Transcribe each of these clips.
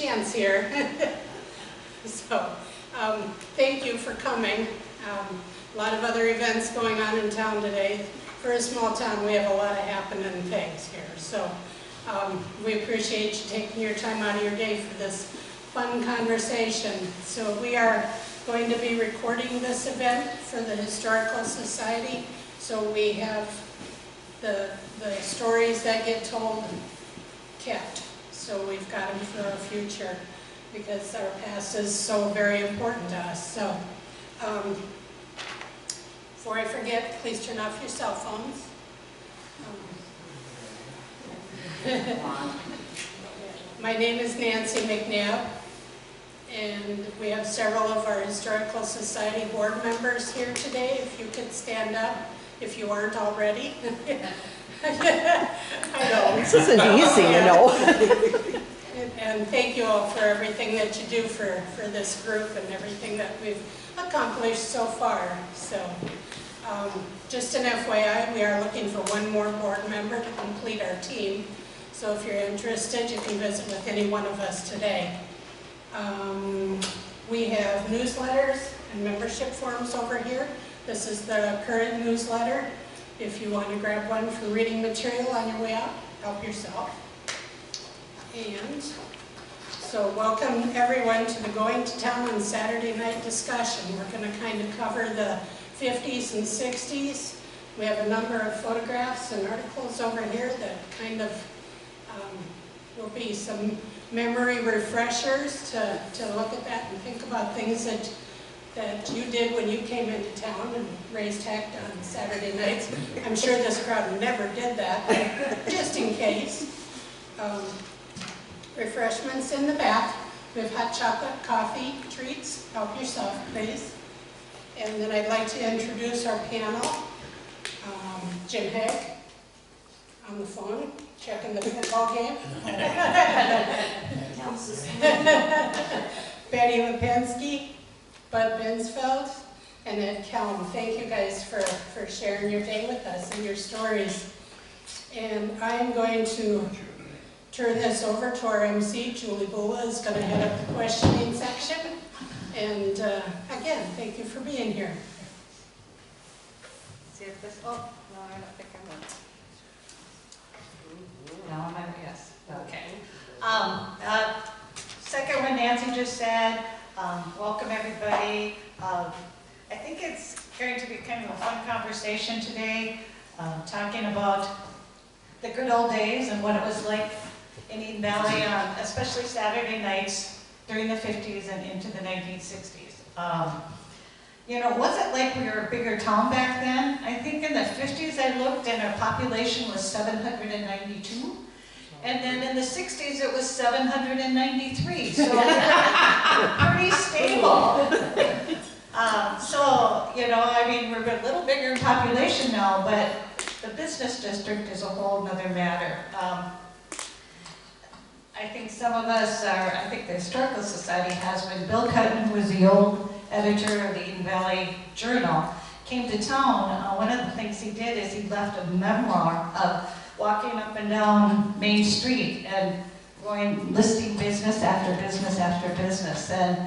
chance here. So, thank you for coming. A lot of other events going on in town today. For a small town, we have a lot of happening things here. So, we appreciate you taking your time out of your day for this fun conversation. So we are going to be recording this event for the Historical Society. So we have the stories that get told kept. So we've got them for our future because our past is so very important to us. So before I forget, please turn off your cell phones. My name is Nancy McNabb, and we have several of our Historical Society board members here today. If you could stand up, if you aren't already. I know. This isn't easy, you know. And thank you all for everything that you do for this group and everything that we've accomplished so far. So, just an FYI, we are looking for one more board member to complete our team. So if you're interested, you can visit with any one of us today. We have newsletters and membership forms over here. This is the current newsletter. If you want to grab one for reading material on your way out, help yourself. And so welcome everyone to the Going to Town on Saturday Night discussion. We're going to kind of cover the 50s and 60s. We have a number of photographs and articles over here that kind of will be some memory refreshers to look at that and think about things that you did when you came into town and raised heck on Saturday nights. I'm sure this crowd never did that, but just in case. Refreshments in the back. We have hot chocolate, coffee, treats. Help yourself, please. And then I'd like to introduce our panel. Jim Haag on the phone, checking the football game. Betty Lipinski, Bud Binsfeld, and Ed Kelm. Thank you guys for sharing your day with us and your stories. And I'm going to turn this over to our MC. Julie Bula is going to head up the questioning section. And again, thank you for being here. See if this, oh, no, I don't think I will. No, I'm not, yes, okay. Second what Nancy just said, welcome everybody. I think it's going to be kind of a fun conversation today, talking about the good old days and what it was like in Eden Valley, especially Saturday nights during the 50s and into the 1960s. You know, was it like we were a bigger town back then? I think in the 50s I looked and our population was 792. And then in the 60s it was 793. So pretty stable. So, you know, I mean, we're a little bigger in population now, but the business district is a whole nother matter. I think some of us are, I think the Historical Society has, when Bill Cutton, who was the old editor of the Eden Valley Journal, came to town, one of the things he did is he left a memoir of walking up and down Main Street and listing business after business after business. And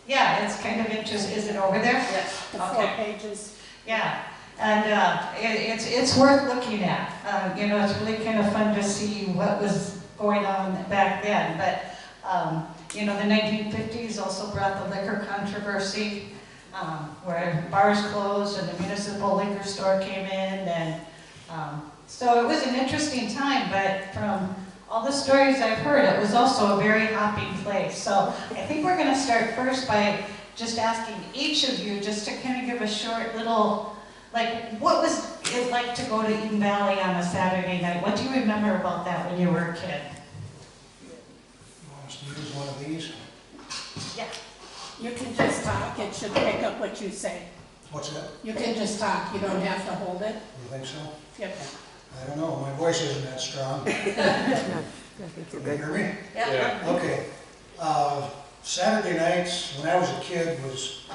yeah, it's kind of interesting. Is it over there? Yes, the 4 pages. Yeah, and it's worth looking at. You know, it's really kind of fun to see what was going on back then. But you know, the 1950s also brought the liquor controversy, where bars closed and the municipal liquor store came in, and so it was an interesting time. But from all the stories I've heard, it was also a very hopping place. So I think we're going to start first by just asking each of you just to kind of give a short little, like, what was it like to go to Eden Valley on a Saturday night? What do you remember about that when you were a kid? You want us to use one of these? Yeah. You can just talk. It should pick up what you say. What's that? You can just talk. You don't have to hold it. You think so? Yep. I don't know. My voice isn't that strong. I think you're Can you good. hear me? Yeah. Okay. Saturday nights, when I was a kid, was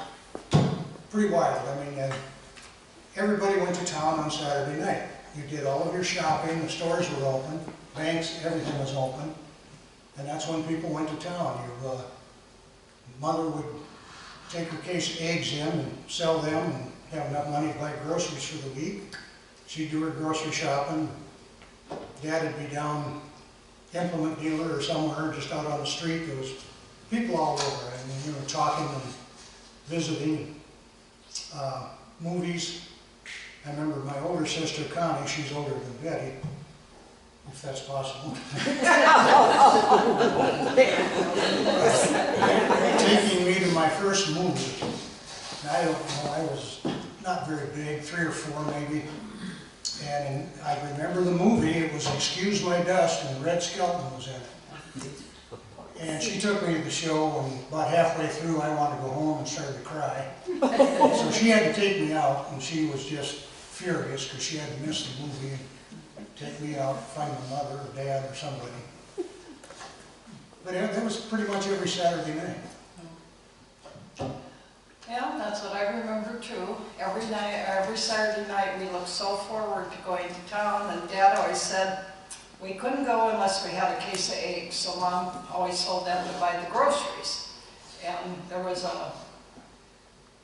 pretty wild. I mean, everybody went to town on Saturday night. You did all of your shopping, the stores were open, banks, everything was open. And that's when people went to town. Your mother would take her case of eggs in and sell them and have enough money to buy groceries for the week. She'd do her grocery shopping. Dad would be down implement dealer or somewhere just out on the street. There was people all over, and you know, talking and visiting. Movies. I remember my older sister Connie, she's older than Betty, if that's possible. Taking me to my first movie. And I don't know, I was not very big, 3 or 4 maybe. And I remember the movie, it was Excuse My Dust, and Red Skelton was in it. And she took me to the show, and about halfway through I wanted to go home and started to cry. So she had to take me out, and she was just furious because she had to miss the movie and take me out, find my mother or dad or somebody. But that was pretty much every Saturday night. Yeah, that's what I remember too. Every night, every Saturday night, we looked so forward to going to town, and Dad always said we couldn't go unless we had a case of eggs, so Mom always told them to buy the groceries. And there was a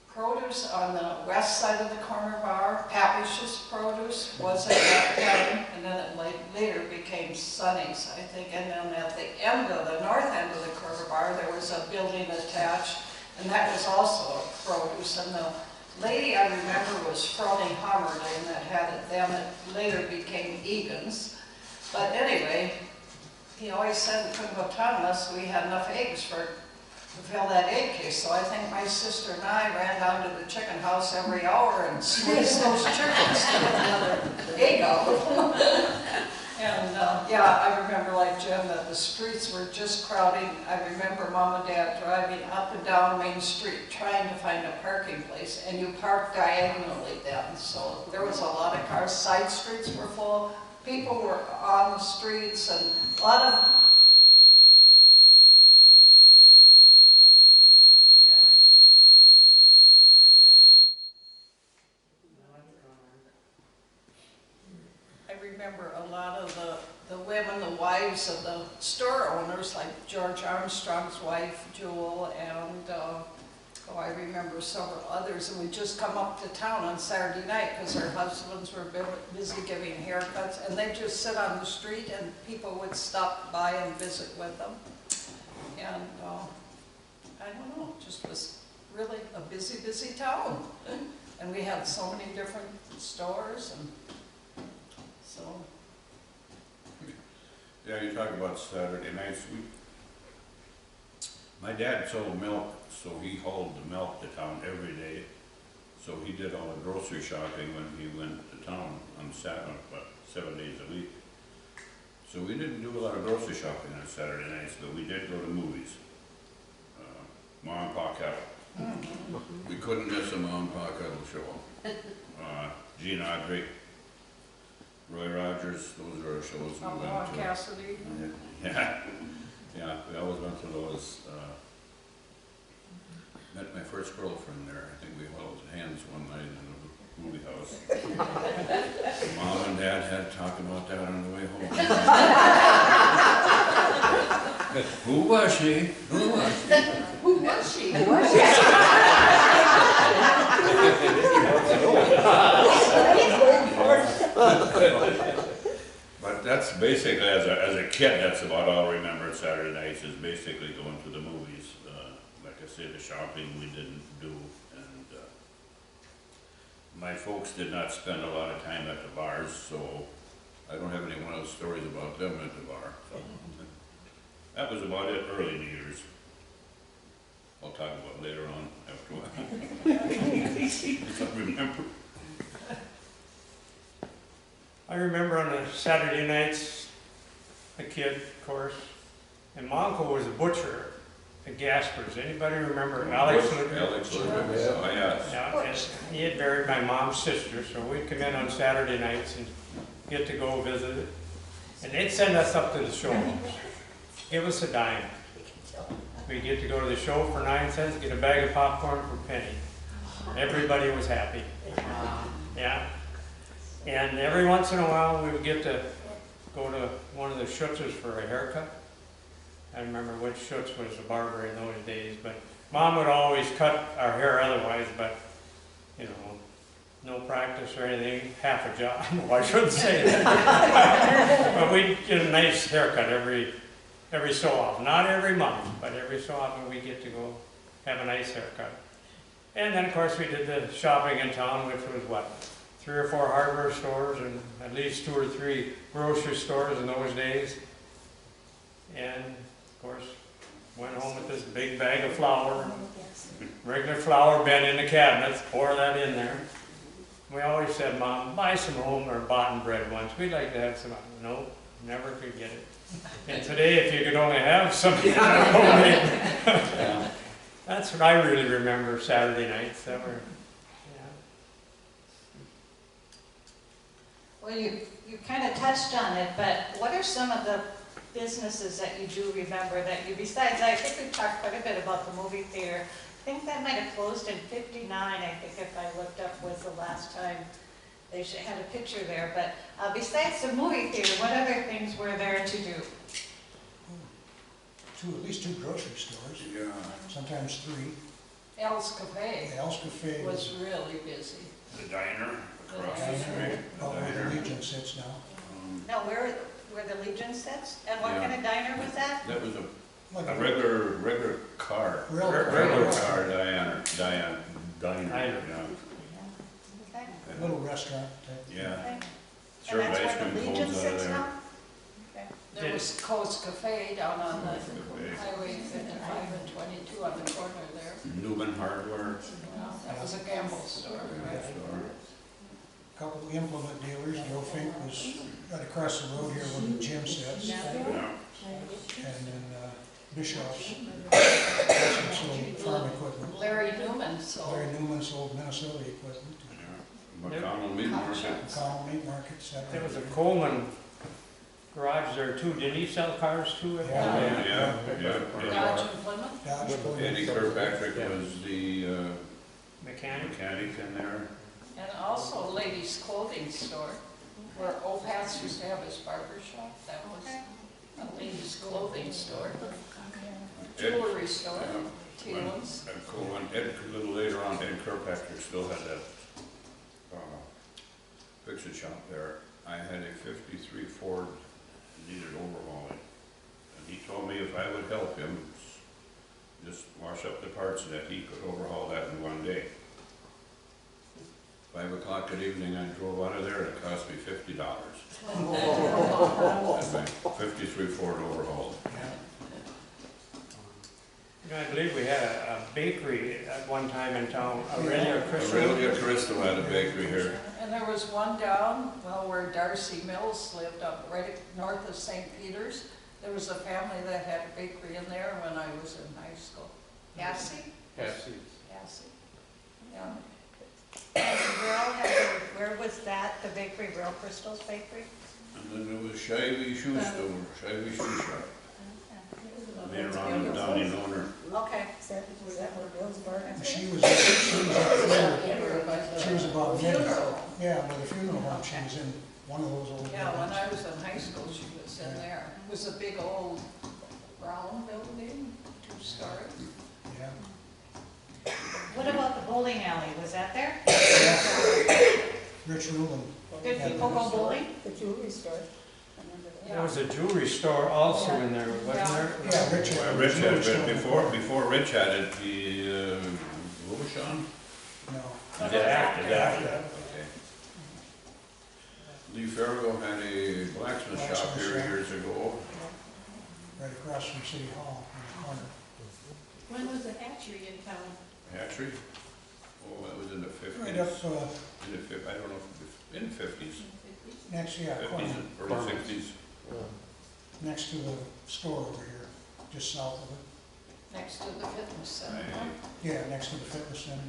produce on the west side of the corner bar. Patwish's Produce was at that time, and then it later became Sonny's, I think. And then at the end of the north end of the corner bar, there was a building attached, and that was also a produce. And the lady I remember was Froning Hummerling that had it then. It later became Egan's. But anyway, he always said we couldn't go to town unless we had enough eggs to fill that egg case. So I think my sister and I ran down to the chicken house every hour and squeezed those chickens to get another egg out. And yeah, I remember, like Jim, that the streets were just crowding. I remember Mom and Dad driving up and down Main Street trying to find a parking place, and you parked diagonally then. So there was a lot of cars. Side streets were full. People were on the streets, and a lot of I remember a lot of the women, the wives of the store owners, like George Armstrong's wife, Jewel, and I remember several others, and we'd just come up to town on Saturday night because their husbands were busy giving haircuts, and they'd just sit on the street and people would stop by and visit with them. And I don't know, it just was really a busy, busy town. And we had so many different stores, and so. Yeah, you talk about Saturday nights. My dad sold milk, so he hauled the milk to town every day. So he did all the grocery shopping when he went to town on Saturday, about 7 days a week. So we didn't do a lot of grocery shopping on Saturday nights, but we did go to movies. Ma and Pa Kettle. We couldn't miss a Ma and Pa Kettle show. Gene Audrey, Roy Rogers, those are our shows we went to. Cassidy. Yeah, yeah, we always went to those. Met my first girlfriend there. I think we held hands one night in the movie house. Mom and Dad had to talk about that on the way home. Who was she? Who was she? Who was she? Who was she? But that's basically, as a kid, that's about all I remember Saturday nights, is basically going to the movies. Like I say, the shopping we didn't do, and my folks did not spend a lot of time at the bars, so I don't have any one of those stories about them at the bar. So that was about it early in the years. I'll talk about later on after a while. If I remember. I remember on the Saturday nights, a kid, of course, and my uncle was a butcher at Gasper's. Anybody remember Alex? Alex, oh yes. Yeah, and he had married my mom's sister, so we'd come in on Saturday nights and get to go visit it. And they'd send us up to the show, give us a dime. We'd get to go to the show for 9 cents, get a bag of popcorn for a penny. Everybody was happy. Yeah. And every once in a while, we would get to go to one of the Schutzers for a haircut. I remember which Schutz was the barber in those days, but Mom would always cut our hair otherwise, but, you know, no practice or anything, half a job. Well, I shouldn't say that. But we'd get a nice haircut every so often. Not every month, but every so often we get to go have a nice haircut. And then, of course, we did the shopping in town, which was what? 3 or 4 hardware stores and at least 2 or 3 grocery stores in those days. And, of course, went home with this big bag of flour, regular flour bin in the cabinets, pour that in there. We always said, Mom, buy some home or bought bread once. We'd like to have some. No, never could get it. And today, if you could only have some homemade. That's what I really remember Saturday nights. That were, yeah. Well, you kind of touched on it, but what are some of the businesses that you do remember that you, besides, I think we've talked quite a bit about the movie theater. I think that might have closed in '59, I think, if I looked up was the last time they had a picture there. But besides the movie theater, what other things were there to do? At least 2 grocery stores, Yeah. sometimes 3. Al's Cafe Al's Cafe was really busy. The diner across the diner, street. The where diner. the Legion sits now. No, where the Legion sits? And what Yeah. kind of diner was that? That was Like a regular car. Regular car diner, yeah. Okay. little restaurant. Yeah. Okay. And Served that's ice where the cream Legion cones out of sits there. now? Okay. There was Coast Cafe down on the Cafe. Highway 55 and 22 on the corner there. Newman Hardware. That was a gamble store, right? Couple of implement dealers. Joe Fink was right across the road here where the gym sits. Yeah. And then Bischoff's also sold farm equipment. Larry Newman sold. Larry Newman sold Minnesota equipment. McConnell Meat Market. Common meat markets. There was a Coleman garage there too. Did he sell cars too? Yeah. Dodge and Plymouth. Dodge, Plymouth. Eddie Kirkpatrick was the Mechanic. mechanic in there. And also a ladies' clothing store where Old Hats used to have his barber shop. That was a ladies' clothing store. Jewelry store, Teelan's. A little later on, Ed Kirkpatrick still had that fix-it shop there. I had a '53 Ford that needed overhauling. And he told me if I would help him, just wash up the parts that he could overhaul that in one day. 5 o'clock at evening, I drove out of there and it cost me $50. That's my '53 Ford overhauled. You know, I believe we had a bakery at one time in town, Aurelia Crystal. Aurelia Crystal had a bakery here. And there was one down, well, where Darcy Mills lived up right north of St. Peter's. There was a family that had a bakery in there when I was in high school. Yassi? Yassi. Yeah. And where was that, the bakery, Real Crystal's Bakery? And then there was Chivy Shoe Store, Chivy Shoe Shop. Later on, down in owner. Okay. She was about Funeral. Yeah, with the funeral home. She was in one of those old Yeah, when buildings. I was in high school, she was in there. It was a big old brown building, 2-story. Yeah. What about the bowling alley? Was that there? Rich Rubin. Did people go bowling? The jewelry store. There was a jewelry store also in there, wasn't there? Yeah, Rich. Well, Rich had it, before Rich had it, the, what was Sean? No. After that. Okay. Lee Farrago had a blacksmith shop here years ago. Right across from City Hall in the corner. When was the hatchery in town? Hatchery? Oh, that was in the Right up, 50s. I don't know, in the 50s. next, yeah, 50s corner, and early 60s. next to the store over here, just south of it. Next to the fitness center. Right. Yeah, next to the fitness center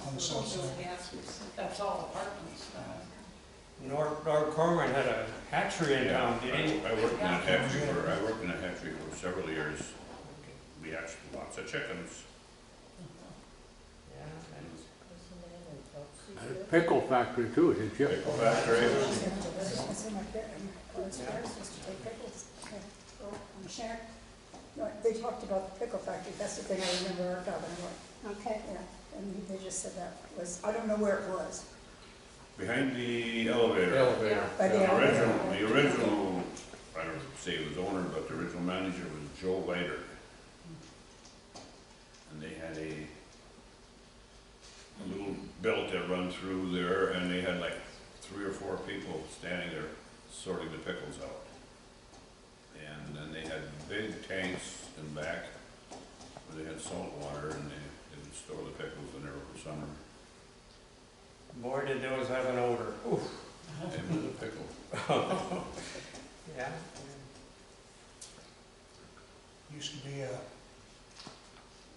on the south side. That's all apartments now. Norm Corman had a hatchery in town, did he? I worked in a hatchery for several years. We hatched lots of chickens. Yeah, Pickle factory too, did you? Pickle factory. No, they talked about the pickle factory, that's the thing I remember our talking about, Okay. yeah. And they just said that was, I don't know where it was. Behind the elevator. Elevator. By the elevator. The original, I don't say it was owner, but the original manager was Joe Leiter. And they had a little belt that run through there, and they had like 3 or 4 people standing there sorting the pickles out. And then they had big tanks in back where they had salt water, and they would store the pickles in there over summer. Boy, did those have an odor. Oof. It was a pickle. Yeah. Used to be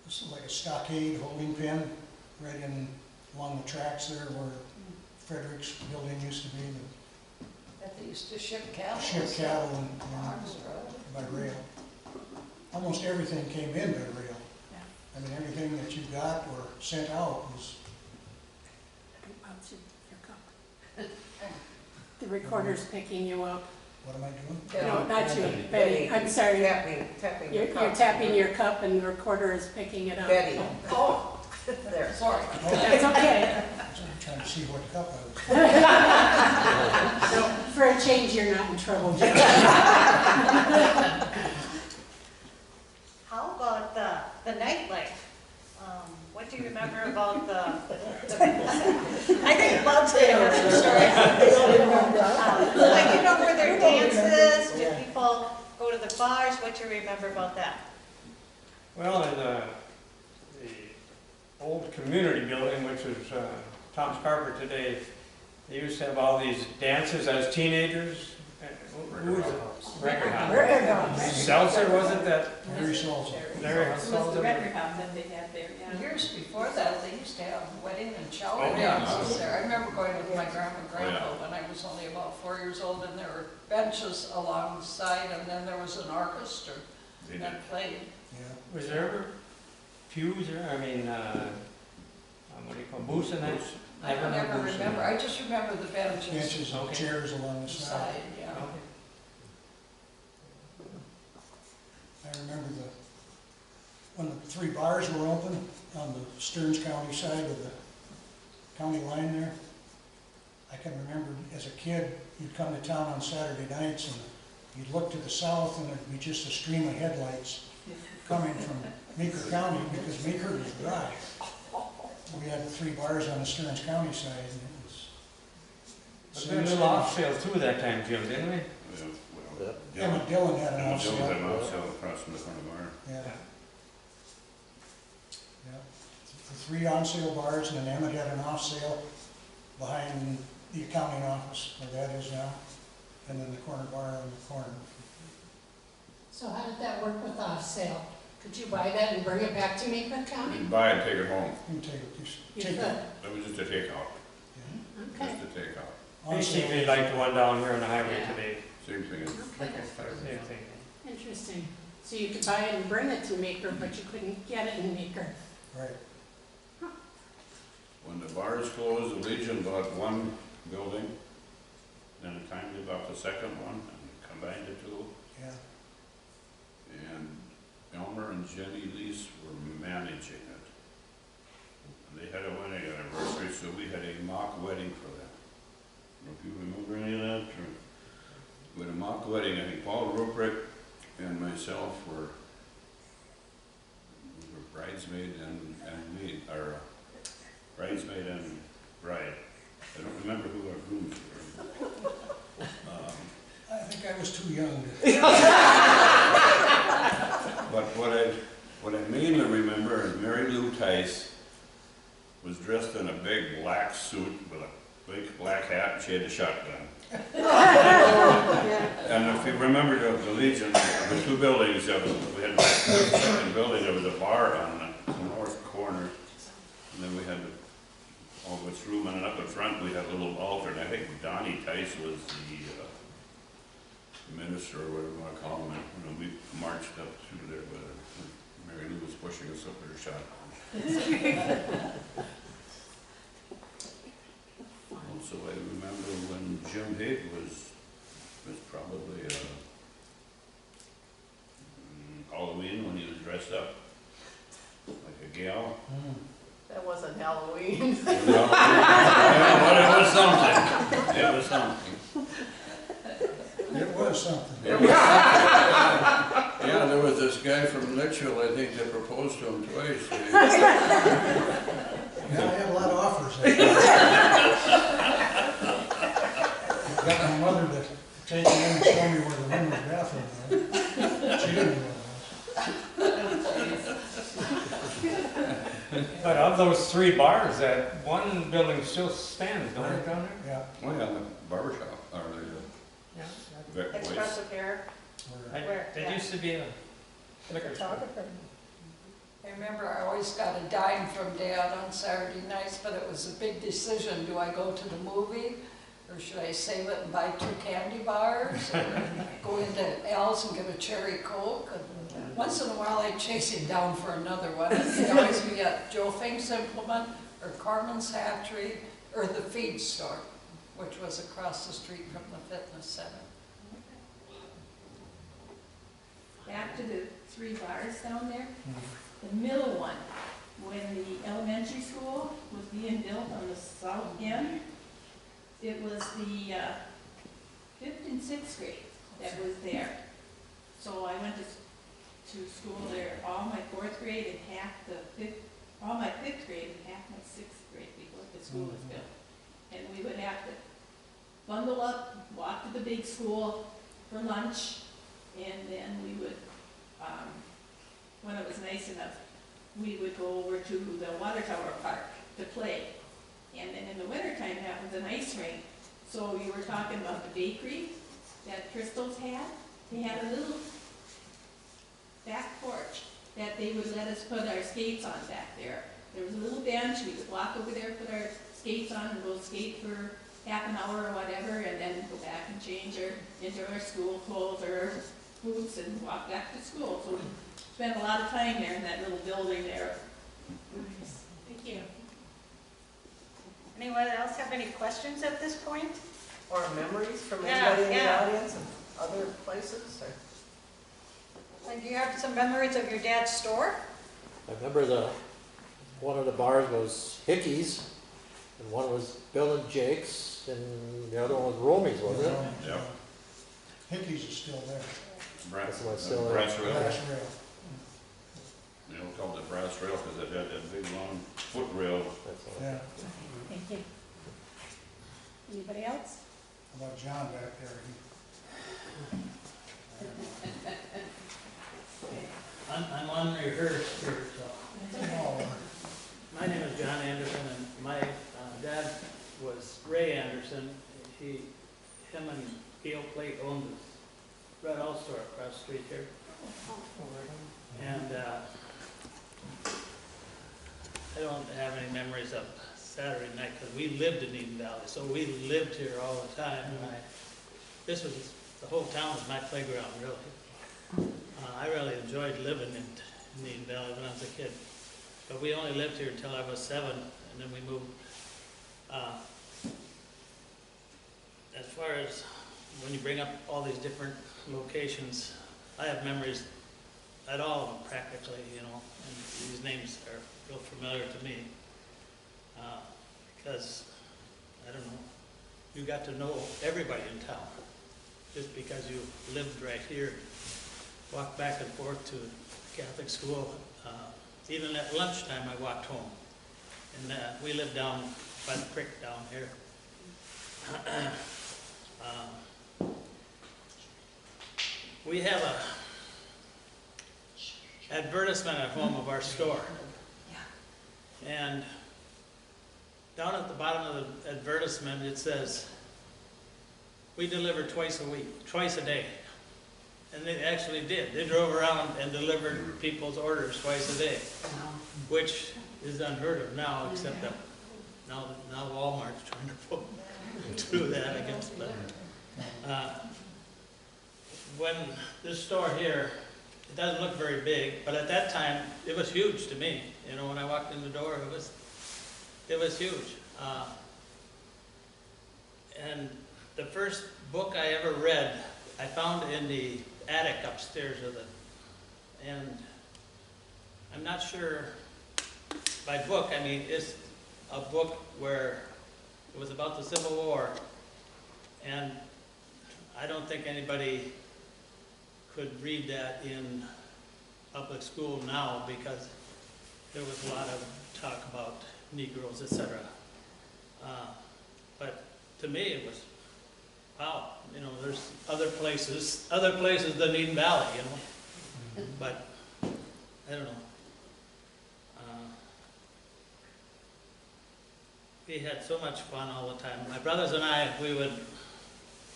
this is like a stockade holding pen right in along the tracks there where Frederick's building used to be, That they used to ship cattle. the ship cattle and Hogs Road. by rail. Almost everything came in by rail. I mean, everything that you got or sent out was, The recorder's picking you up. what am I doing? No, not you, Betty, I'm sorry. Tapping You're tapping your cup and the recorder is picking it up. Betty. Oh, There. sorry. That's okay. I'm trying to see what cup I was. So, for a change, you're not in trouble, Joe. How about the nightlife? What do you remember about I think Bob's gonna have some stories. Like, you know, were there dances? Did people go to the bars? What do you remember about that? Well, in the old community building, which is Tom's Carver today, they used to have all these dances as teenagers. Who was it? Record house. Record house. Seltzer, wasn't that? Very salty. Larry It was the Seltzer? record house that they had there, yeah. Years before that, they used to have wedding and shower Oh, yeah. dances there. I remember going with my grandma and grandpa Oh, yeah. when I was only about 4 years old, and there were benches alongside, and then there was an orchestra They did. that played. Yeah. Was there ever pews or, what do you call, booths in that? I don't ever booths in remember, there. I just remember the benches Benches and Okay. chairs along the side. side, yeah. Okay. I remember when the 3 bars were open on the Stearns County side of the county line there. I can remember as a kid, you'd come to town on Saturday nights and you'd look to the south and there'd be just a stream of headlights coming from Meeker County because Meeker was dry. We had 3 bars on the Stearns County side and it was. But we had a little off sale too that time, Jim, didn't we? Emmett Dillon had an Emma off Dillon had an sale. off sale across from the front of our. Yeah. Yeah. The 3 on sale bars and then Emmett had an off sale behind the accounting office where that is now. And then the corner bar on the corner. So how did that work with off sale? Could you buy that and bring it back to Meeker County? You'd buy it, take it home. You can take it, just You take could. it. That was just a takeout, Okay. just a takeout. On Basically sale. like the one down here on the highway Yeah. today. Same thing. Same thing. Interesting. So you could buy it and bring it to Meeker, but you couldn't get it in Meeker. Right. When the bars closed, the Legion bought one building, then it kindly bought the second one, and combined the 2. Yeah. And Elmer and Jenny Lease were managing it. And they had a wedding anniversary, so we had a mock wedding for them. I don't know if you remember any of that, or we had a mock wedding. I think Paul Ruprecht and myself were bridesmaid and maid, or bridesmaid and bride. I don't remember who our grooms were. I think I was too young. But what I mainly remember is Mary Lou Tice was dressed in a big black suit with a big black hat, and she had a shotgun. And if you remember the Legion, the 2 buildings, we had the second building, there was a bar on the north corner, and then we had all this room, and then up in front we had a little altar, and I think Donnie Tice was the minister, or whatever you want to call him, and we marched up through there with her. Mary Lou was pushing us up with her shotgun. Also, I remember when Jim Haag was probably Halloween dressed up like a gal. That wasn't Halloween. Well, but it was something. It was something. It was something. It was something. Yeah, there was this guy from Litchfield, I think, that proposed to him twice. Yeah, I had a lot of offers. Got my mother to take me in and show me where the women's bathroom was. She didn't know what But of those 3 bars, that one building still stands, don't it, down it was. Yeah. Oh, yeah, the barber shop, or the there? vet place. Expressive hair. Where- Where? It used to be a liquor store. Photographer. I remember I always got a dime from Dad on Saturday nights, but it was a big decision. Do I go to the movie? Or should I save it and buy 2 candy bars? Or go into Al's and get a cherry Coke? And once in a while I'd chase him down for another one. It'd always be at Joe Fink's Implement, or Carmen's Hatchery, or the feed store, which was across the street from the fitness center. Back to the 3 bars down there. The middle one, when the elementary school was being built on the south end, it was the 5th and 6th grade that was there. So I went to school there, all my 4th grade and half the 5th, all my 5th grade and half my 6th grade before the school was built. And we would have to bundle up, walk to the big school for lunch, and then we would, when it was nice enough, we would go over to the water tower park to play. And then in the wintertime, that was an ice rink. So you were talking about the bakery that Crystal's had. They had a little back porch that they would let us put our skates on back there. There was a little bench, we would walk over there, put our skates on and go skate for half an hour or whatever, and then go back and change into our school clothes or boots and walk back to school. So we spent a lot of time there in that little building there. Thank you. Anyone else have any questions at this point? Or memories from Yeah, anybody in the yeah. audience and other places? Or? And do you have some memories of your dad's store? I remember one of the bars was Hickey's, and one was Bill and Jake's, and the other one was Romy's, wasn't it? Yeah. Hickey's is still there. That's what's still there. Brass rail. Brass rail. You know, called it brass rail because it had that big long foot rail. That's all. Yeah. Thank you. Anybody else? How about John back there? I'm on rehearse here, so. Oh, My name is John Anderson, and my dad was Ray Anderson. Him and Gail Plate owned this Red House store across the street here. And I don't have any memories of Saturday night, because we lived in Eden Valley, so we lived here all the time. And the whole town was my playground, really. I really enjoyed living in Eden Valley when I was a kid. But we only lived here until I was 7, and then we moved. As far as when you bring up all these different locations, I have memories at all of them practically, you know, and these names are real familiar to me. Because, I don't know, you got to know everybody in town just because you lived right here. Walked back and forth to Catholic school. Even at lunchtime, I walked home. And we lived down by the creek down here. We have a advertisement at home of our store. And down at the bottom of the advertisement, it says, we deliver twice a day. And they actually did. They drove around and delivered people's orders twice a day, which is unheard of now, except that now Walmart's trying to do that, I guess. But when this store here, it doesn't look very big, but at that time it was huge to me. You know, when I walked in the door, it was huge. And the first book I ever read, I found in the attic upstairs of it, and I'm not sure, by book, I mean, it's a book where it was about the Civil War, and I don't think anybody could read that in public school now because there was a lot of talk about Negroes, etc. But to me, it was, wow, you know, there's other places than Eden Valley, you know. But I don't know. We had so much fun all the time. My brothers and I, we would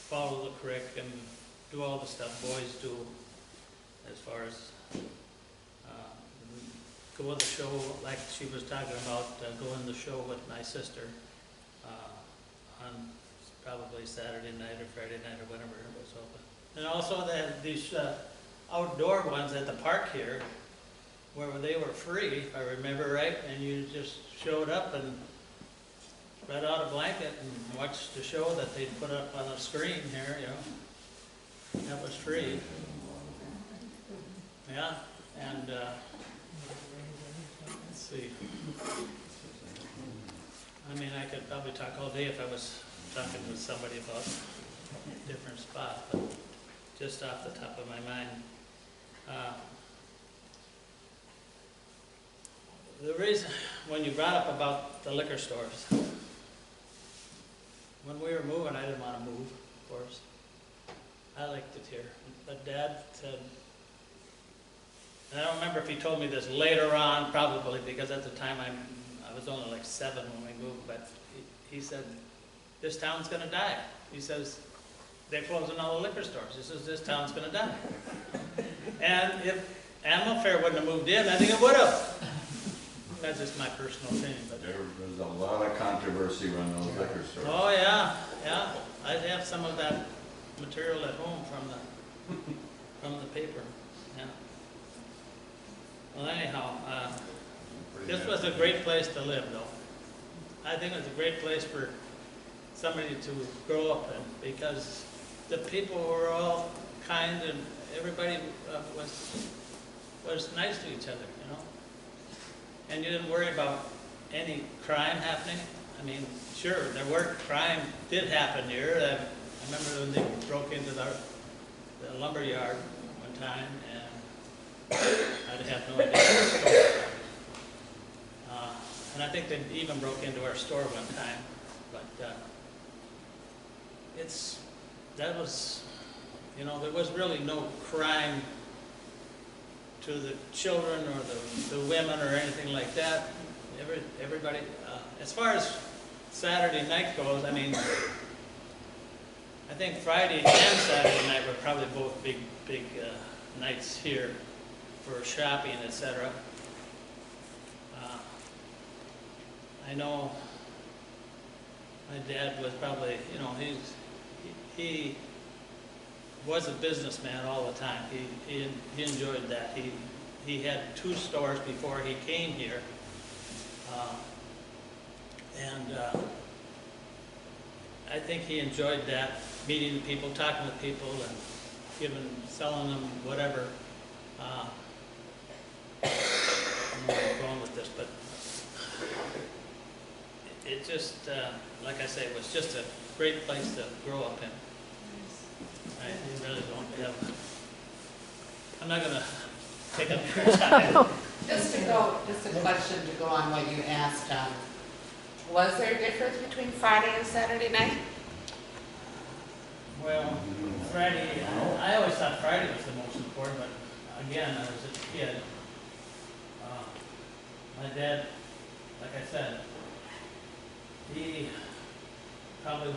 follow the creek and do all the stuff boys do, as far as go on the show, like she was talking about, go on the show with my sister on probably Saturday night or Friday night or whenever it was open. And also they had these outdoor ones at the park here where they were free, if I remember right, and you just showed up and spread out a blanket and watched the show that they'd put up on a screen here, you know. That was free. Yeah, and let's see. I mean, I could probably talk all day if I was talking with somebody about different spots, but just off the top of my mind. The reason, when you brought up about the liquor stores, when we were moving, I didn't want to move, of course. I liked it here. But Dad said, and I don't remember if he told me this later on, probably, because at the time I was only like 7 when we moved, but he said, this town's going to die. He says, they're closing all the liquor stores. He says, this town's going to die. And if Animal Fair wouldn't have moved in, I think it would have. That's just my personal opinion. But There was a lot of controversy around those liquor stores. oh yeah, yeah. I have some of that material at home from the paper. Yeah. Well, anyhow, this was a great place to live, though. I think it was a great place for somebody to grow up in because the people were all kind and everybody was nice to each other, you know. And you didn't worry about any crime happening. I mean, sure, crime did happen here. I remember when they broke into the lumber yard one time, and I have no idea where it was going. And I think they even broke into our store one time. But that was, you know, there was really no crime to the children or the women or anything like that. Everybody, as far as Saturday night goes, I mean, I think Friday and Saturday night were probably both big nights here for shopping, etc. I know my dad was probably, you know, he was a businessman all the time. He enjoyed that. He had 2 stores before he came here, and I think he enjoyed that, meeting the people, talking with people, and selling them whatever. I'm not going with this, but it just, like I say, it was just a great place to grow up in. I really don't have. I'm not gonna take up your time. Just a question to go on what you asked. Was there a difference between Friday and Saturday night? Well, Friday, I always thought Friday was the most important, but again, I was a kid. My dad, like I said, he probably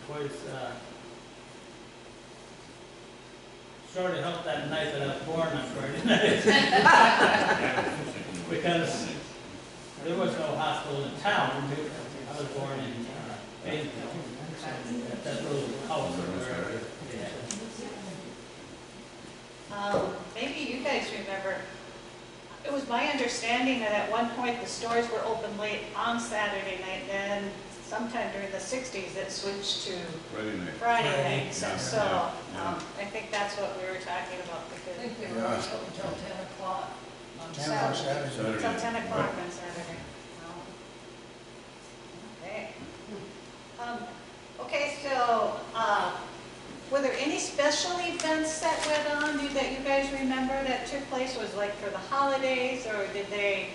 was sort of helped that night that I was born on Friday night. Because there was no hospital in town. I was born in Binsfeld, at that little house over there. Maybe you guys remember, it was my understanding that at one point the stores were open late on Saturday night, then sometime during the 60s, it switched to Friday night. Friday nights. Yeah, And so yeah. I think that's what we were talking about I because think they were always open until 10 o'clock on 10 on Saturday. Saturday. it's on 10 o'clock on Saturday. Okay. Okay, so were there any special events that went on that you guys remember that took place? Was like for the holidays, or did they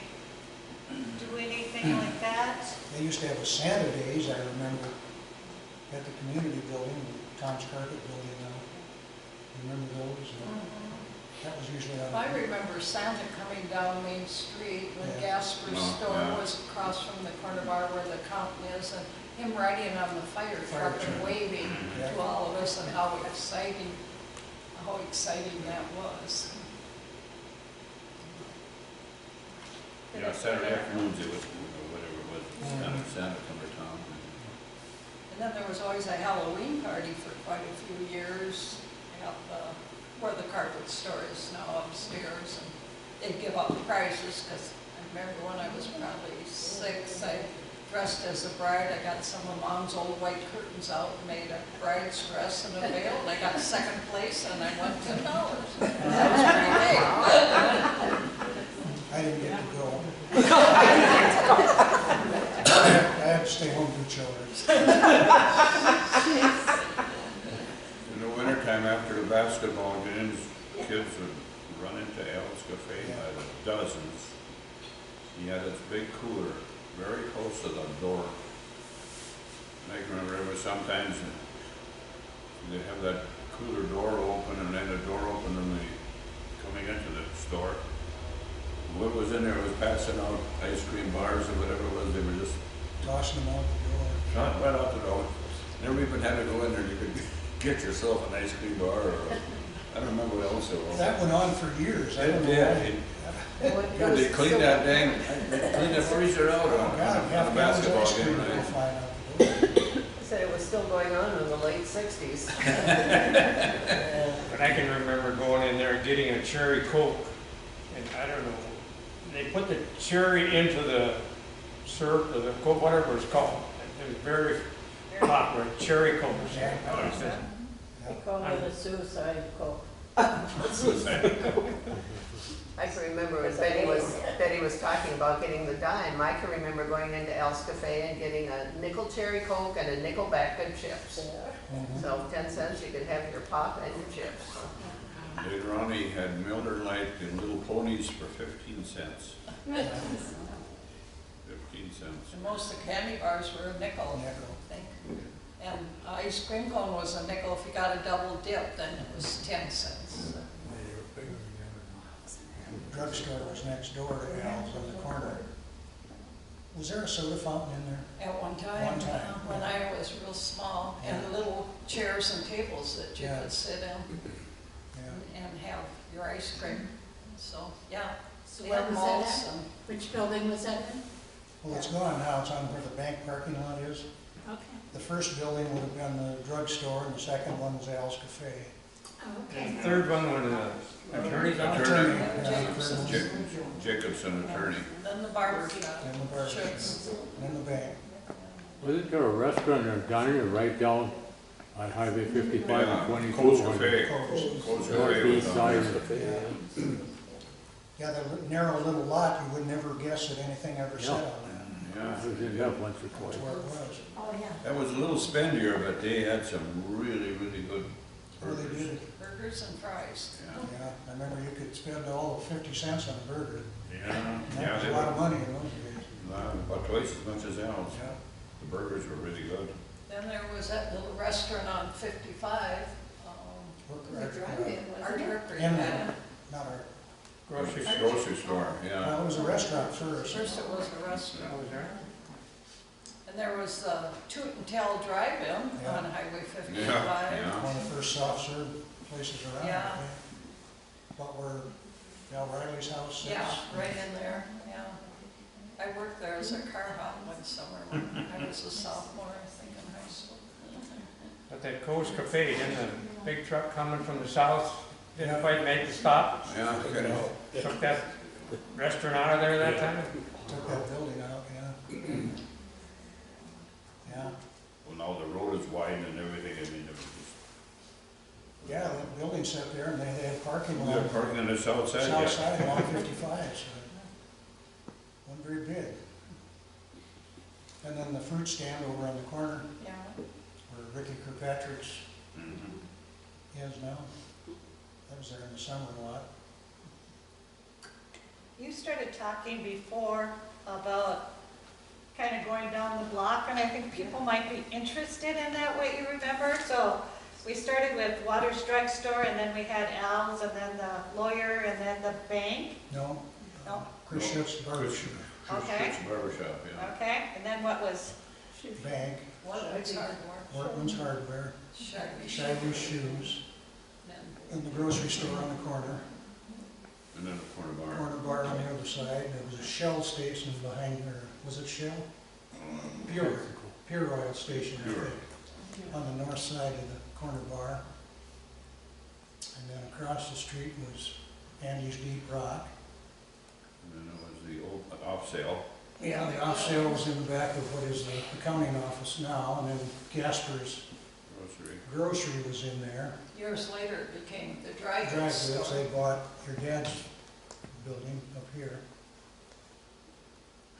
do anything like that? They used to have a Santa Days, I remember, at the community building, the Tom's Carpet building now. Remember those? That was usually on. I remember Santa coming down Main Street when Yeah. Gasper's Oh, store yeah. was across from the corner bar where the fountain is, and him riding on the fire truck and truck. waving Yeah. to all of us and how exciting that was. Yeah, Saturday afternoons it was, whatever it was, Santa come to town. And then there was always a Halloween party for quite a few years at where the carpet store is now upstairs. And they'd give out prizes, because I remember when I was probably 6, I dressed as a bride. I got some of Mom's old white curtains out and made a bride's dress and a veil. And I got second place and I won $10. That was pretty big. I didn't get to go. I had to stay home with children. In the wintertime after the basketball games, kids would run into Al's Cafe by the dozens. He had this big cooler very close to the door. And I can remember it was sometimes they'd have that cooler door open and then the door open and coming into the store. What was in there was passing out ice cream bars or whatever it was. They were just Tossing them out the door. shot right out the door. Never even had to go in there. You could get yourself an ice cream bar or I don't remember what else it was. That went on for years. I don't know Yeah, why. yeah, they cleaned that dang, cleaned the freezer out Oh, on God, a half basketball ice cream game would go night. flying out the door. I said it was still going on in the late 60s. But I can remember going in there and getting a cherry Coke, and I don't know, they put the cherry into the syrup or the Coke, whatever it's called. It was very popular, cherry Coke. They call it a suicide coke. I can remember when Betty was talking about getting the dime. I can remember going into Al's Cafe and getting a nickel cherry Coke and a nickel bag of chips. So 10 cents, you could have your pop and your chips. Later on, he had Miller Lite and Little Ponies for 15 cents. 15 cents. And most of the candy bars were a nickel, I think. And ice cream cone was a nickel. If you got a double dip, then it was 10 cents. Drugstore was next door to Al's on the corner. Was there a soda fountain in there? At one time, One time. when I was real small, and little chairs and tables that you Yeah. could sit in Yeah. and have your ice cream. So, yeah. So They where had was malts that at? and Which building was that in? Well, it's gone now. It's on where the bank parking lot is. Okay. The first building would have been the drugstore, and the second one was Al's Cafe. Okay. The third one was the attorney's office. Attorney. Yeah, the third one. Jacobson attorney. then the barbecue. And the barbecue. Chips. And the bank. Wasn't there a restaurant or diner right down on Highway 55 and 22? Cole's on Cafe. Cole's. Cole's Cafe Northeast was side on of there. the field. Yeah, that narrow little lot, you would never guess that anything ever said on that. Yeah. I was in that once or That's twice. where it was. Oh, yeah. That was a little spendier, but they had some really, really good Where they burgers. did it. Burgers and fries. Yeah, Yeah, I remember you could spend all of 50 cents on a burger. yeah, And yeah. that was They a lot of were money in those days. about twice as much as Al's. Yeah. The burgers were really good. Then there was that little restaurant on 55, Work- The drive-in, Art wasn't it? Hurry. And not our, Grocery store. Grocery store, yeah. well, it was a restaurant first. First it was a restaurant. Was there? And there was the Toot and Tell Drive-In Yeah. on Highway 55. Yeah. One of the first soft serve places around. Yeah. I think. What were Al Riley's house? sits. Yeah, right in there, yeah. I worked there as a car hop one summer when I was a sophomore, I think, in high school. But that Cole's Cafe, then the big truck coming from the south, didn't Yeah. quite make the stop. Yeah, you know. Took that restaurant out of there that time. Took that building out, yeah. Yeah, Well, now the road is wide and everything, I mean, it was just. yeah, the building sat there and they had parking We were along parking on the south side, south yeah. side along 55, so wasn't very big. And then the fruit stand over on the corner Yeah. where Ricky Kirkpatrick's Mhm. is now. I was there in the summer a lot. You started talking before about kind of going down the block, and I think people might be interested in that, what you remember. So we started with Waters Drug Store, and then we had Al's, and then the lawyer, and then the bank. No? No. Chris Schiff's barber shop, Okay. Chris Barber Shop, yeah. Okay, and then what was, bank, Wortman's Hardware. Workman's Hardware, Shaggy's Shoes, and the grocery store on the corner. And then the corner bar. Corner bar on the other side. There was a Shell station behind there. Was it Shell? Pure Oil Station, I Pure. think, on the north side of the corner bar. And then across the street was Andy's Deep Rock. And then it was the old off sale. Yeah, the off sale was in the back of what is the accounting office now, and then Gasper's Grocery. Grocery was in there. Years later, it became the dry Dry goods goods, store. they bought your dad's building up here.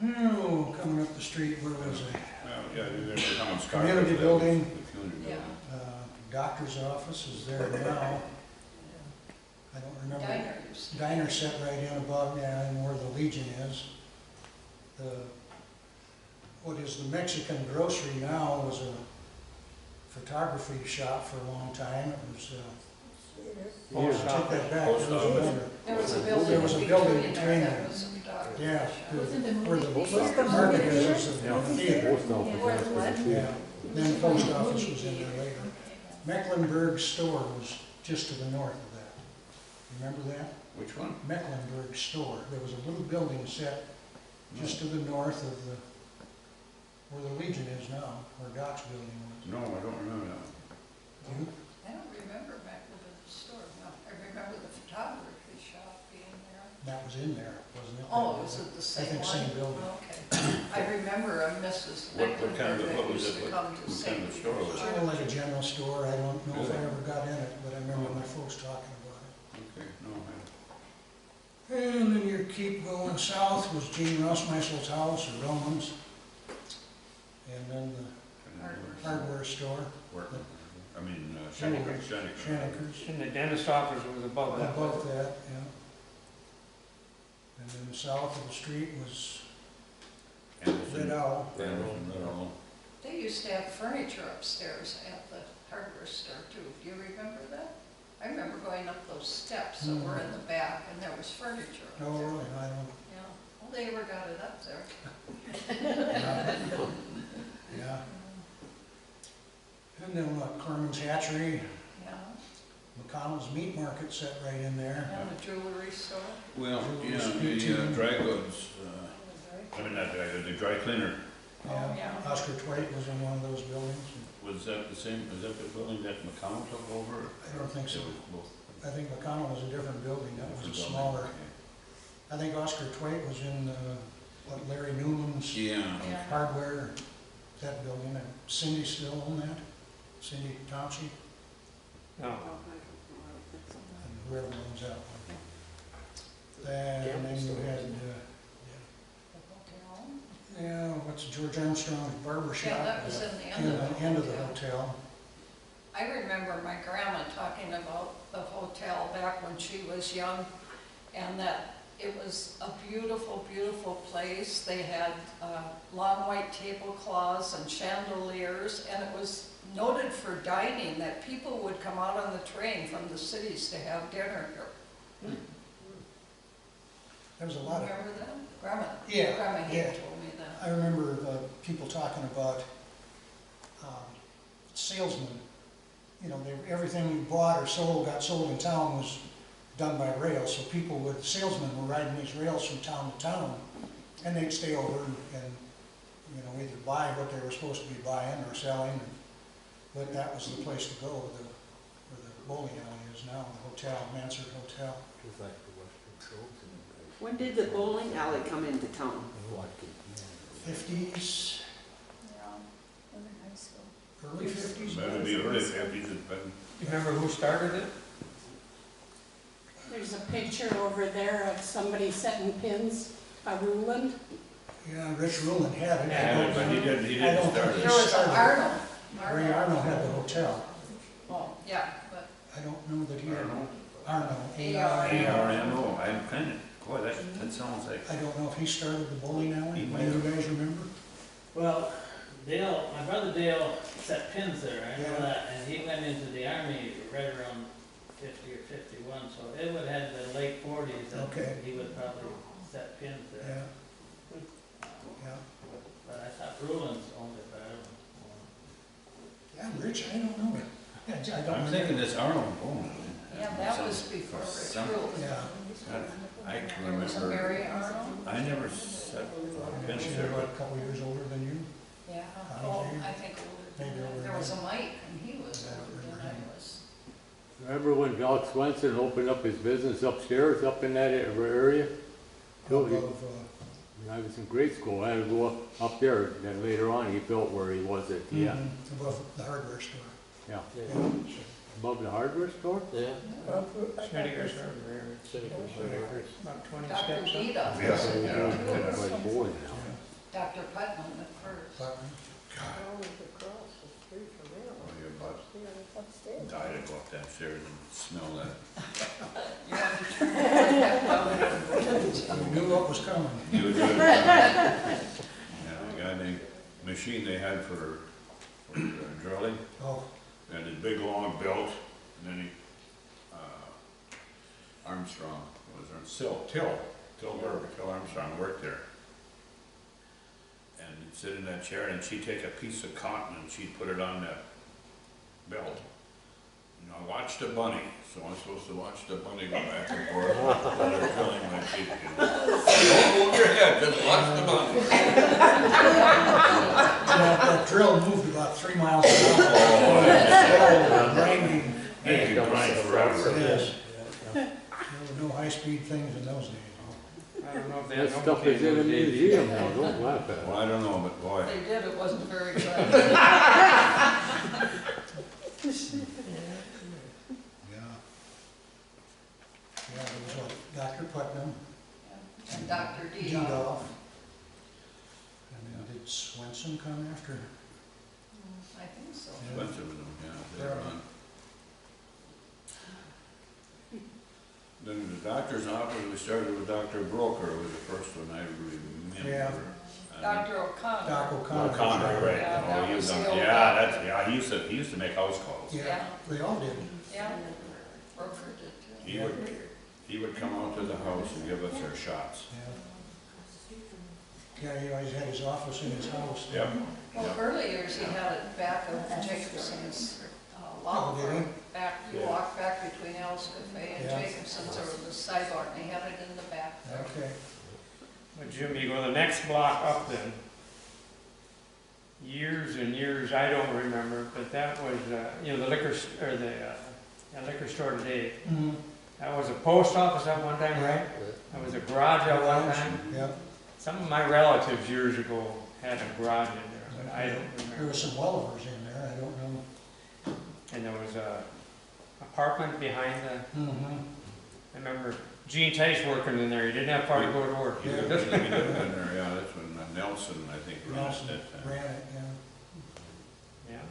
Oh, coming up the street, where was I? Well, yeah, there's the town scar. Community building. The community Yeah. building. Doctor's office is there now. I don't remember. Diner used to be. Diner set right in above, yeah, and where the Legion is. The, what is the Mexican grocery now was a photography shop for a long time. It was, oh, I take that back, Post there was office. another. There was a building There was a between building there between that them. was a photography Yeah, shop. Wasn't the where the movie What's the market movie is, the Yeah. theater. Post office, Where that's the what what? it Yeah, then the post office was in there later. Mecklenburg store was just to the north of that. Remember that? Which one? Mecklenburg store. There was a little building set just to the north of the, where the Legion is now, where Doc's building was. No, I don't remember that. You? I don't remember back with the store, no. I remember the photography shop being there. That was in there, wasn't it? Oh, was it the same one? I think same building. Okay. I remember a Mrs. What kind of, Mecklenburg that what was used it, to what come to kind St. of store was it? Kind of like a general store. I don't know if I Really? ever got in it, but I remember my folks talking about it. Okay, no, I. And then you keep going south was Gene Rossmeisel's house, or Roman's. And then the hardware store, Workman. I mean, Shannikers. Shannikers. And the dentist office was above that. Above that, yeah. And then the south of the street was Red Owl. Anderson, Red Owl. They used to have furniture upstairs at the hardware store too. Do you remember that? I remember going up those steps that were in the back and there was furniture up Oh, there. really? I don't, Yeah, well, they ever got it up there. yeah. And then what, Carmen's Hatchery, Yeah, McConnell's Meat Market set right in there. and the jewelry store. Well, yeah, the dry goods, I mean, not dry goods, the dry cleaner. Oh, yeah. Oscar Twait was in one of those buildings. Was that the same, was that the building that McConnell took over? I don't think so. It was both. I think McConnell was a different building, that was a Different smaller. building, I think Oscar Twait was in, what, Larry Newman's Yeah. Yeah. hardware, that building, and Cindy still owned that? Cindy Thompson, No, and whoever owns that one. And then you had, The hotel. yeah, what's George Armstrong's barber shop? Yeah, that was in the end In of the the end of the hotel. hotel. I remember my grandma talking about the hotel back when she was young, and that it was a beautiful, beautiful place. They had long white tablecloths and chandeliers, and it was noted for dining, that people would come out on the train from the cities to have dinner here. There was a lot of, Remember that? Grandma, Yeah, Grandma yeah. Hale told me that. I remember people talking about salesmen. You know, everything you bought or sold, got sold in town was done by rail, so people would, salesmen were riding these rails from town to town, and they'd stay over and you know, either buy what they were supposed to be buying or selling, but that was the place to go, where the bowling alley is now, the hotel, Mansard Hotel. Just like the Western Shoals and When did the bowling alley come into town? Watkins. 50s, Yeah. And Early 50s? Better be early 50s, but You remember who started it? There's a picture over there of somebody setting pins, a Ruland. Yeah, Rich Rowland had it. yeah, but he I didn't don't start think There it. was started it. Arnold. Ray Arnold had the hotel. Oh, yeah, but I don't know that he had, Arnold? Arnold, A-R-N-O. ARNO, I'm kind of, boy, that sounds like, I don't know if he started the bowling alley, He do might you have. guys remember? Well, Dale, my brother Dale set pins there, I know Yeah. that, and he went into the army right around 50 or 51, so it would have been the late 40s that Okay. he would probably set pins Yeah, there. yeah. But I thought Ruland's owned it, but I don't know. Yeah, Rich, I don't know. Yeah, I don't I'm remember. thinking this Arnold Bowling. Yeah, that was before Rich ruled. Yeah. I can There was a remember, Mary Arnold. I never set pins She there, was but a couple years older than you. Yeah, Oh, oh, I think older maybe than that. older There was a than Mike, and he was Yeah, older than older I was. Remember when Val Swenson opened up his business upstairs, up in that area? Too, he- Above, when I was in grade school, I had to go up there, then later on, he built where he was at, yeah, above the hardware store. yeah. Yeah, Above the hardware store? yeah. Schneider's Hardware, City Commissioner. about 20 Dr. steps up. Dita. Yeah. Quite boring now. Dr. Putnam at first. Putnam. Oh, across the street from there. oh, your butt Yeah, upstairs. died to go up that stairs and smell that. You had to turn that down. You knew what was coming. He was good. Yeah, the guy named, machine they had for drilling, Oh, had this big long belt, and then he, Armstrong, was there, Till Armstrong worked there. And he'd sit in that chair and she'd take a piece of cotton and she'd put it on that belt. And I watched a bunny, so I'm supposed to watch the bunny go back and forth while they're drilling my feet. You know. Don't move your head, just watch the bunny. that drill moved about 3 miles an hour. Oh, Oh, grinding. They could grind forever. Yes. There were no high-speed things in those days. I don't know if they That had stuff is in a those days. museum now, don't laugh at it. Well, I don't know, but boy, They did, it wasn't very good. Yeah. Yeah, there was what, Dr. Putnam, And Dr. Dita. Dudolph. And then did Swenson come after? I think so. Yeah. Spencer was, yeah, later on. Then the doctor's office, we started with Dr. Broker, was the first one I remember. Yeah. Dr. O'Connor. Doc O'Connor. O'Connor, right, Yeah, oh, that he was was on, the old yeah, doctor. that's, yeah, he used to make house calls. Yeah, they all did. Yeah, Broker did too. He would come out to the house and give us our shots. Yeah. Yeah, he always had his office in his house. Yep. Well, Yep. early years, he had it back of Jacobson's law Oh, did firm. he? Back, you Yeah. walk back between Al's Cafe and Yeah. Jacobson's, or the sidewalk, and they had it in the back there. Okay. But Jim, you go the next block up then, years and years, I don't remember, but that was, you know, the liquor, or the liquor store today. Mhm. That was a post office at one time, right? That was a garage at one time. Yeah, Some of my relatives years ago had a garage in there, but I don't there remember. was some Wellivers in there, I don't know. And there was a apartment behind the, Mm-hmm. I remember Gene Tice working in there, he didn't have far to go to work. He lived in there, yeah, that's when Nelson, I think, ran Nelson that time. ran it, yeah. Yeah.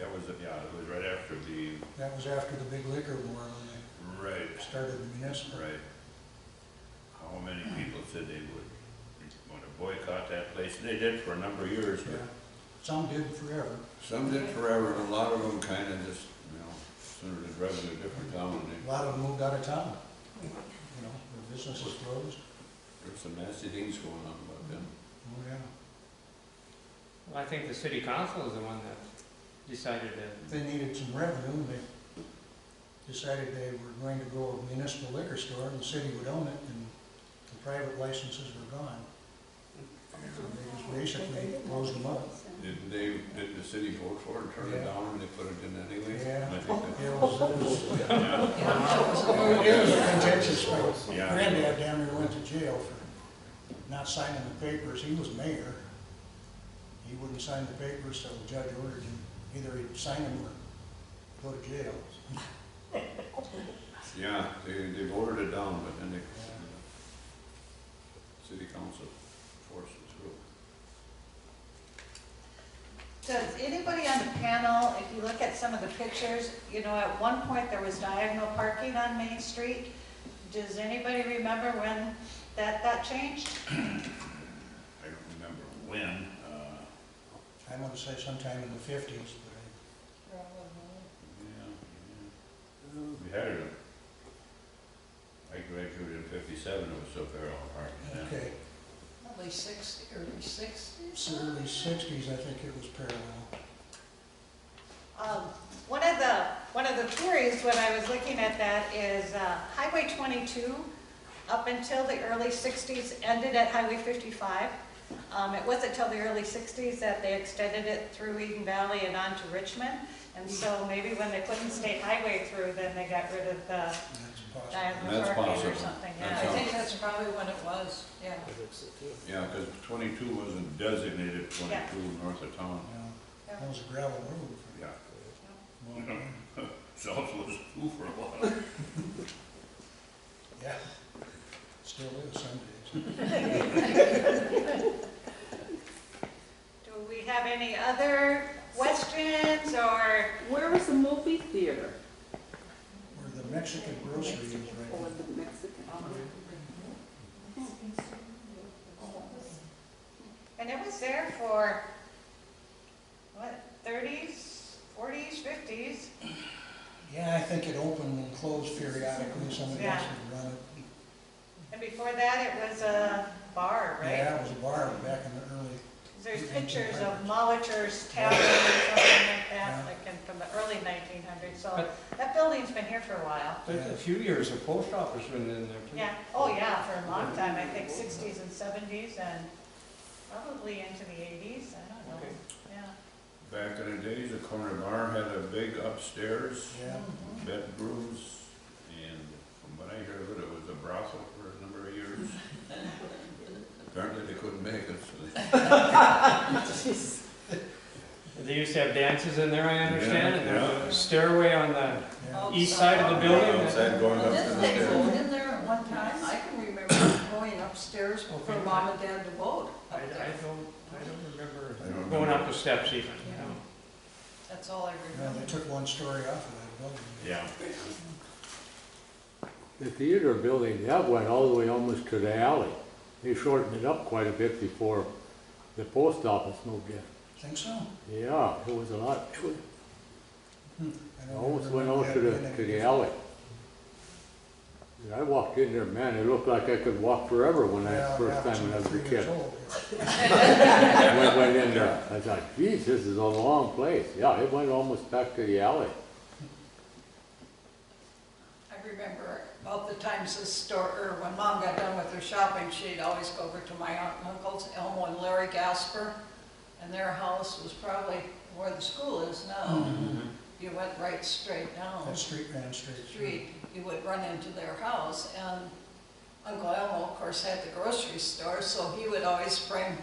That was, yeah, it was right after the, That was after the big liquor war when right, they started the municipal. right. How many people said they would want to boycott that place? And they did for a number of years, Yeah. but Some did forever. some did forever, and a lot of them kind of just, you know, sooner than drive to a different town, and A lot of them moved out of town. You know, their businesses closed. there's some nasty things going on about them. Oh, yeah. Well, I think the city council is the one that decided that, They needed some revenue, and they decided they were going to go a municipal liquor store, and the city would own it, and the private licenses were gone. So they just basically closed them up. Did the city vote for it, turn it Yeah. down, and they put it in anyway? Yeah. And I think that, It was yeah, it was a contentious fight. Yeah. Granddad down there went to jail for not signing the papers. He was mayor. He wouldn't sign the papers, so the judge ordered him Either he'd sign them or go to jail. Yeah, they voted it down, but then city council forced it through. Does anybody on the panel, if you look at some of the pictures, you know, at one point there was diagonal parking on Main Street. Does anybody remember when that changed? I don't remember when, I'm gonna say sometime in the 50s, but we had it, I graduated in 57, it was still parallel parking then. okay. Early 60s. So early 60s, I think it was parallel. One of the theories when I was looking at that is Highway 22 up until the early 60s ended at Highway 55. It wasn't until the early 60s that they extended it through Eden Valley and on to Richmond. And so maybe when they put the state highway through, then they got rid of the diagonal That's parking or possible. something. That I Yeah. sounds- think that's probably when it was, yeah. Yeah, because 22 wasn't designated 22 north of town. Yeah, that was a gravel road. Yeah. Well, South was 2 for a while. yeah, still is some days. Do we have any other questions or? Where was the movie theater? Where the Mexican grocery is right Or now. the Mexican? And it was there for, what, 30s, 40s, 50s? Yeah, I think it opened and closed periodically, somebody else would run it. And before that, it was a bar, right? Yeah, it was a bar back in the early, There's pictures of Molitor's Tavern or something like that, Yeah. like from the early 1900s. So But- that building's been here for a while. There's a few years, the post office went in there too. Yeah, oh yeah, for a long time, I think 60s and 70s and probably into the 80s, I don't know, Okay. yeah. Back in the days, the corner bar had a big upstairs, yeah. bedrooms, and from what I heard of it, it was a brothel for a number of years. Apparently they couldn't make it, so they They used to have dances in there, I understand, and there's Yeah. a stairway on the Yeah. east side of the building. outside going up to the Didn't they stairs. vote in there at one time? I can remember going upstairs for Okay. mom and dad to vote I up there. don't remember I don't going remember. up the steps even, you know. That's all I Yeah, remember. they took one story off of that building. Yeah. The theater building, that went all the way almost to the alley. They shortened it up quite a bit before the post office moved in. Think so? Yeah, it was a lot, it was, I don't almost went remember out that to being the alley. And I walked in there, man, it looked like I could walk forever when Yeah, first yeah, time when I was a 3 years kid. old. Went in there, I thought, geez, this is a long place. Yeah, it went almost back to the alley. I remember about the times the store, or when mom got done with her shopping, she'd always go over to my aunt and uncle's, Elmo and Larry Gasper, and their house was probably where the school is now. You went right straight down That street ran straight through. street, you would run into their house, and Uncle Elmo, of course, had the grocery store, so he would always bring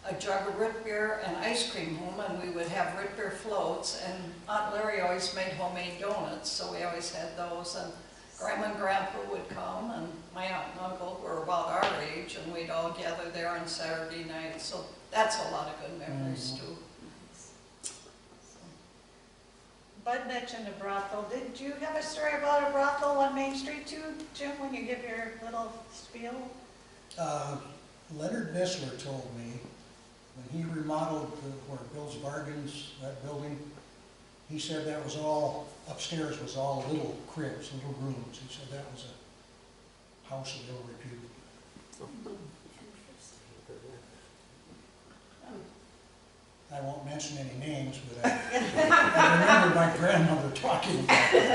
a jug of root beer and ice cream home, and we would have root beer floats, and Aunt Larry always made homemade donuts, so we always had those, and Grandma and Grandpa would come, and my aunt and uncle were about our age, and we'd all gather there on Saturday night, so that's a lot of good memories too. Bud mentioned a brothel. Did you have a story about a brothel on Main Street too, Jim, when you give your little spiel? Leonard Nissler told me, when he remodeled where Bill's Bargains, that building, he said that was all, upstairs was all little cribs, little rooms. He said that was a house of ill repute. I won't mention any names, but I remember my grandmother talking about it.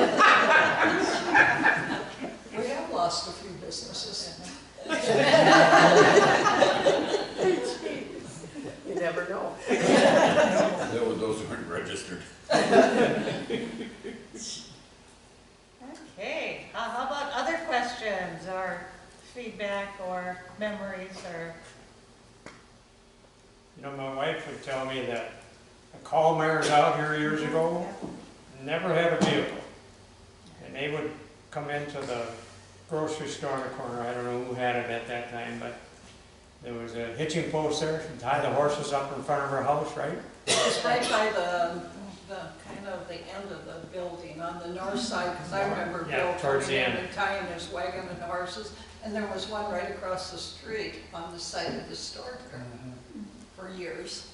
We have lost a few businesses. You never know. Those weren't registered. Okay, how about other questions or feedback or memories or? You know, my wife would tell me that the call mares out here years ago, never had a vehicle. And they would come into the grocery store in the corner, I don't know who had it at that time, but there was a hitching post there, and tie the horses up in front of her house, right? It's right by the kind of the end of the building on the north side, because I remember Yeah, Bill towards coming the in end. and tying his wagon and horses, and there was one right across the street on the side of the store there for years.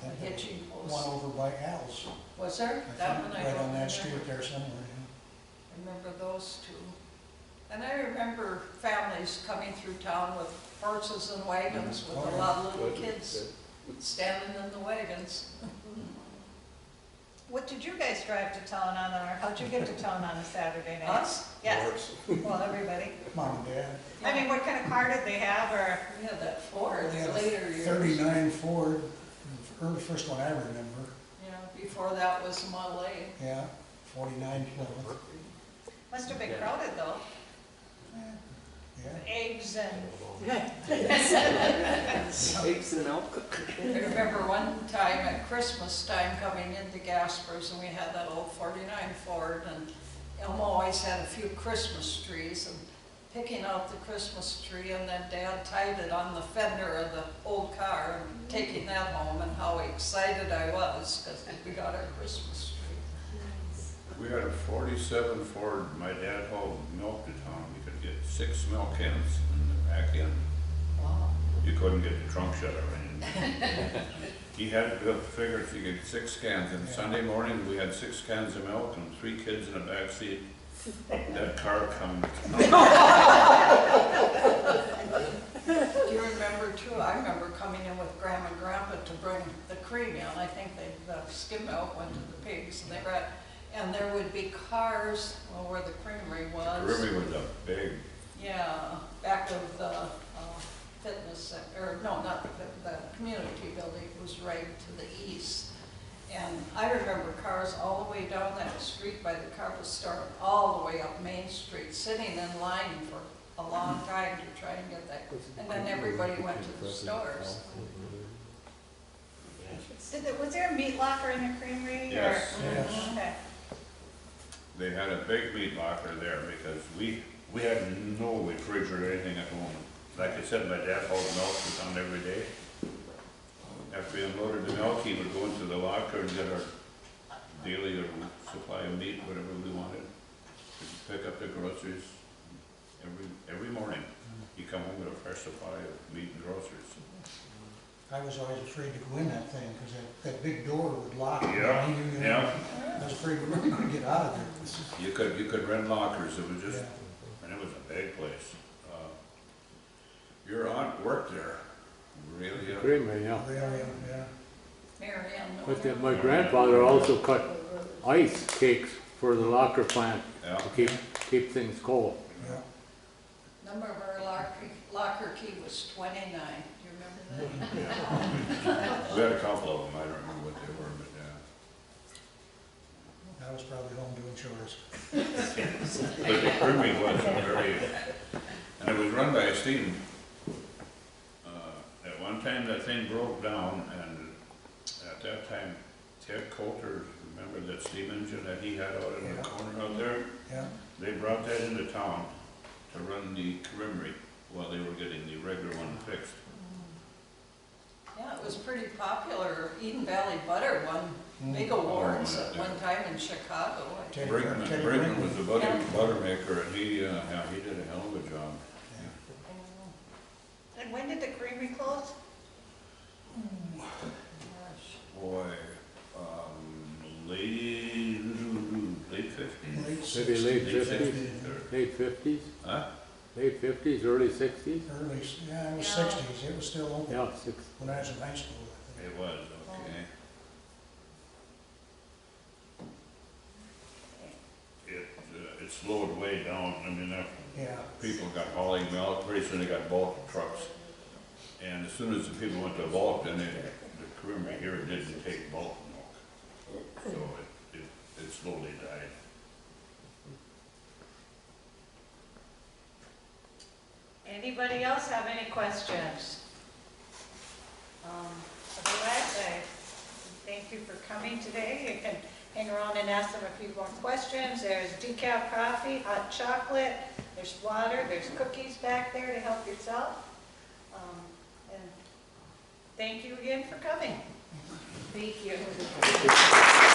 I think there was Hitching one post. over by Al's. Was there? I That think, one I right don't on that remember. street there somewhere. I remember those two. And I remember families coming through town with horses and wagons with a lot of little kids standing in the wagons. What did you guys drive to town on, or how'd you get to town on a Saturday night? Us? Yes, well, everybody. Mom and Dad. I mean, what kind of car did they have, or? We had that Ford They had in a later years. 39 Ford, the first one I remember. Yeah, before that was Model A. Yeah, 49 Plymouth. Must have been crowded though. Yeah. Eggs and, Eggs and milk. I remember one time at Christmas time coming into Gasper's, and we had that old 49 Ford, and Elmo always had a few Christmas trees, and picking out the Christmas tree, and then Dad tied it on the fender of the old car, and taking that home, and how excited I was, because we got our Christmas tree. We had a 47 Ford, my dad hauled milk to town, we could get 6 milk cans in the back end. Wow. You couldn't get the trunk shut or anything. He had to figure if you get 6 cans, and Sunday morning, we had 6 cans of milk and 3 kids in the back seat. That car come. Do you remember too, I remember coming in with Grandma and Grandpa to bring the cream in. I think the skim milk went to the pigs, and they brought, and there would be cars, well, where the creamery was. Creamery was a big, Yeah, back of the fitness center, or no, not the community building, it was right to the east. And I remember cars all the way down that street by the carpet store, all the way up Main Street, sitting in line for a long time to try and get that. And then everybody went to the stores. was there a meat locker in the creamery? or- Yes. Yes. Okay. they had a big meat locker there because we had no refrigerator or anything at home. Like I said, my dad hauled milk to town every day. After we unloaded the milk, he would go into the locker and get our daily supply of meat, whatever we wanted. We'd pick up the groceries every morning. He'd come home with a fresh supply of meat and groceries. I was always afraid to go in that thing because that big door would lock. Yeah, behind you, yeah. I was afraid we weren't going to get out of there. You could rent lockers, it was just, Yeah. and it was a big place. Your aunt worked there, really? Creamery, yeah. Really, yeah. Mary Ann But Miller. my grandfather also cut ice cakes for the locker plant Yeah. to keep things cold. Yeah. Number of our locker key was 29. Do you remember that? We had a couple of them, I don't remember what they were, but yeah. I was probably home doing chores. But the creamery was very, and it was run by a steam. At one time, that thing broke down, and at that time, Ted Coulter, remember that steam engine that he had out in the corner out there? Yeah. They brought that into town to run the creamery while they were getting the regular one fixed. Yeah, it was pretty popular. Eden Valley Butter won big awards at one time in Chicago. Teddy Brinkman was the butter maker, and he did a hell of a job. And when did the creamery close? Boy, late 50s. Maybe late Late 50s, 60s. late 50s, Huh? late 50s, early 60s? Early, yeah, it was Yeah. 60s. It was still open Yeah, when I was in high school. I think. It was, okay. It slowed way down, I mean, Yeah. people got hauling milk, pretty soon they got bulk trucks. And as soon as the people went to bulk, then the creamery here didn't take bulk milk. So it slowly died. Anybody else have any questions? Otherwise, I thank thank you for coming today. You can hang around and ask them a few more questions. There's decaf coffee, hot chocolate, there's water, there's cookies back there to help yourself. And thank you again for coming. Thank you.